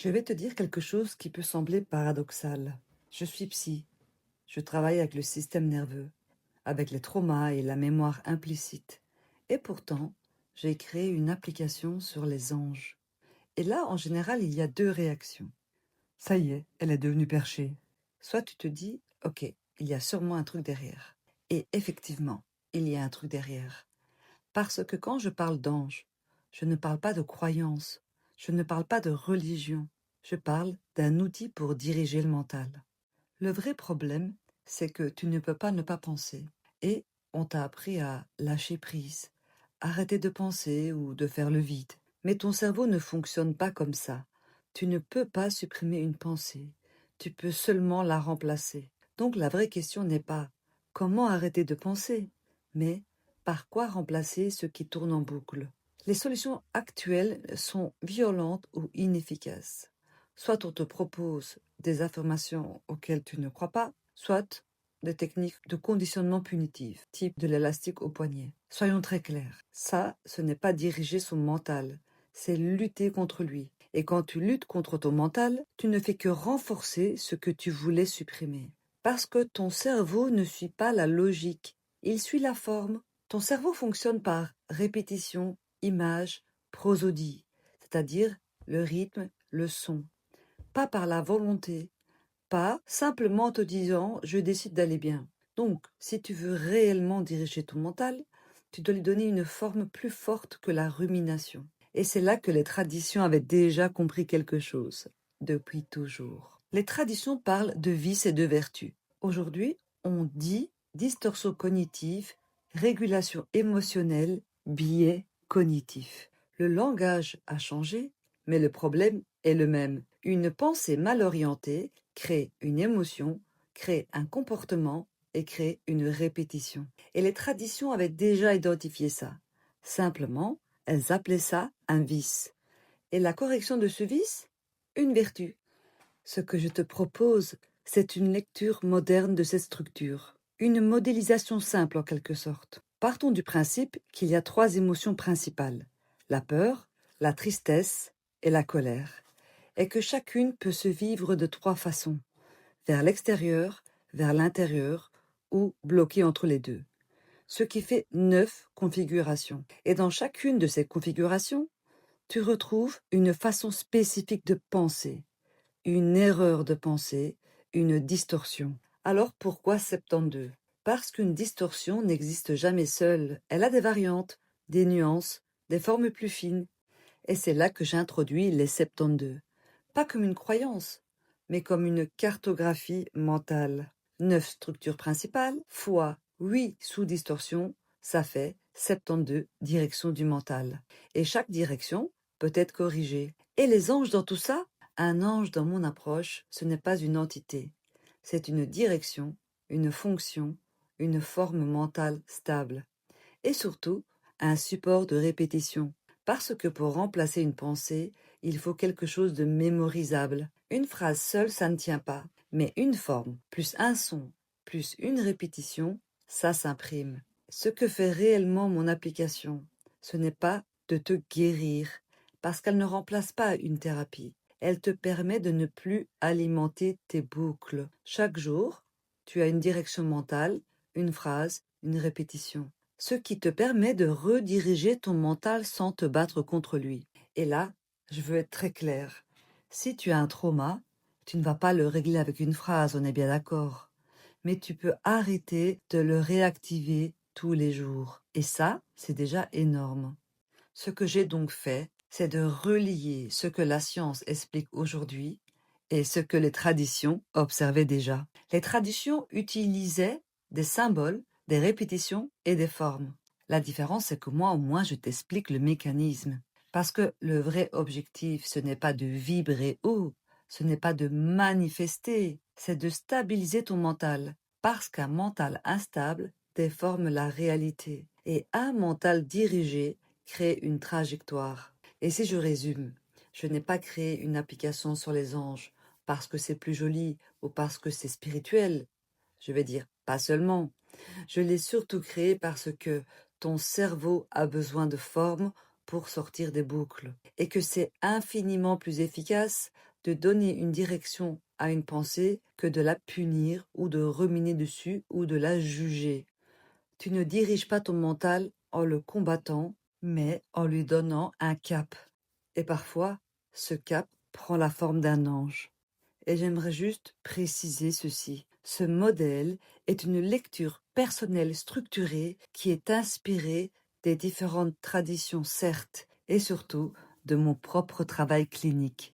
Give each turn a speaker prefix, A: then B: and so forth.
A: Je vais te dire quelque chose qui peut sembler paradoxal. Je suis psy, je travaille avec le système nerveux, avec les traumas et la mémoire implicite. Et pourtant, j'ai créé une application sur les anges. Et là, en général, il y a deux réactions. Ça y est, elle est devenue perchée. Soit tu te dis, ok, il y a sûrement un truc derrière. Et effectivement, il y a un truc derrière. Parce que quand je parle d'ange, je ne parle pas de croyance, je ne parle pas de religion, je parle d'un outil pour diriger le mental. Le vrai problème, c'est que tu ne peux pas ne pas penser. Et on t'a appris à lâcher prise, arrêter de penser ou de faire le vide. Mais ton cerveau ne fonctionne pas comme ça. Tu ne peux pas supprimer une pensée, tu peux seulement la remplacer. Donc la vraie question n'est pas comment arrêter de penser, mais par quoi remplacer ce qui tourne en boucle. Les solutions actuelles sont violentes ou inefficaces. Soit on te propose des affirmations auxquelles tu ne crois pas, soit des techniques de conditionnement punitif, type de l'élastique au poignet. Soyons très clairs, ça, ce n'est pas diriger son mental, c'est lutter contre lui. Et quand tu luttes contre ton mental, tu ne fais que renforcer ce que tu voulais supprimer. Parce que ton cerveau ne suit pas la logique, il suit la forme. Ton cerveau fonctionne par répétition, image, prosodie, c'est-à-dire le rythme, le son, pas par la volonté, pas simplement en te disant je décide d'aller bien. Donc, si tu veux réellement diriger ton mental, tu dois lui donner une forme plus forte que la rumination. Et c'est là que les traditions avaient déjà compris quelque chose, depuis toujours. Les traditions parlent de vices et de vertus. Aujourd'hui, on dit distorsion cognitive, régulation émotionnelle, biais cognitif. Le langage a changé, mais le problème est le même. Une pensée mal orientée crée une émotion, crée un comportement et crée une répétition. Et les traditions avaient déjà identifié ça. Simplement, elles appelaient ça un vice. Et la correction de ce vice, une vertu. Ce que je te propose, c'est une lecture moderne de cette structure. Une modélisation simple en quelque sorte. Partons du principe qu'il y a trois émotions principales. La peur, la tristesse et la colère. Et que chacune peut se vivre de trois façons. Vers l'extérieur, vers l'intérieur ou bloquée entre les deux. Ce qui fait 9 configurations. Et dans chacune de ces configurations, tu retrouves une façon spécifique de penser, une erreur de pensée, une distorsion. Alors pourquoi 72? Parce qu'une distorsion n'existe jamais seule. Elle a des variantes, des nuances, des formes plus fines. Et c'est là que j'introduis les 72. Pas comme une croyance, mais comme une cartographie mentale. 9 structures principales fois 8 sous-distorsions, ça fait 72 directions du mental. Et chaque direction peut être corrigée. Et les anges dans tout ça? Un ange dans mon approche, ce n'est pas une entité. C'est une direction, une fonction, une forme mentale stable. Et surtout, un support de répétition. Parce que pour remplacer une pensée, il faut quelque chose de mémorisable. Une phrase seule, ça ne tient pas. Mais une forme, plus un son, plus une répétition, ça s'imprime. Ce que fait réellement mon application, ce n'est pas de te guérir, parce qu'elle ne remplace pas une thérapie. Elle te permet de ne plus alimenter tes boucles. Chaque jour, tu as une direction mentale, une phrase, une répétition. Ce qui te permet de rediriger ton mental sans te battre contre lui. Et là, je veux être très claire. Si tu as un trauma, tu ne vas pas le régler avec une phrase, on est bien d'accord. Mais tu peux arrêter de le réactiver tous les jours. Et ça, c'est déjà énorme. Ce que j'ai donc fait, c'est de relier ce que la science explique aujourd'hui et ce que les traditions observaient déjà. Les traditions utilisaient des symboles, des répétitions et des formes. La différence, c'est que moi, au moins, je t'explique le mécanisme. Parce que le vrai objectif, ce n'est pas de vibrer haut, ce n'est pas de manifester, c'est de stabiliser ton mental. Parce qu'un mental instable déforme la réalité. Et un mental dirigé crée une trajectoire. Et si je résume, je n'ai pas créé une application sur les anges parce que c'est plus joli ou parce que c'est spirituel. Je vais dire pas seulement. Je l'ai surtout créé parce que ton cerveau a besoin de forme pour sortir des boucles et que c'est infiniment plus efficace de donner une direction à une pensée que de la punir ou de ruminer dessus ou de la juger. Tu ne diriges pas ton mental en le combattant, mais en lui donnant un cap. Et parfois, ce cap prend la forme d'un ange. Et j'aimerais juste préciser ceci. Ce modèle est une lecture personnelle structurée qui est inspirée des différentes traditions, certes, et surtout de mon propre travail clinique.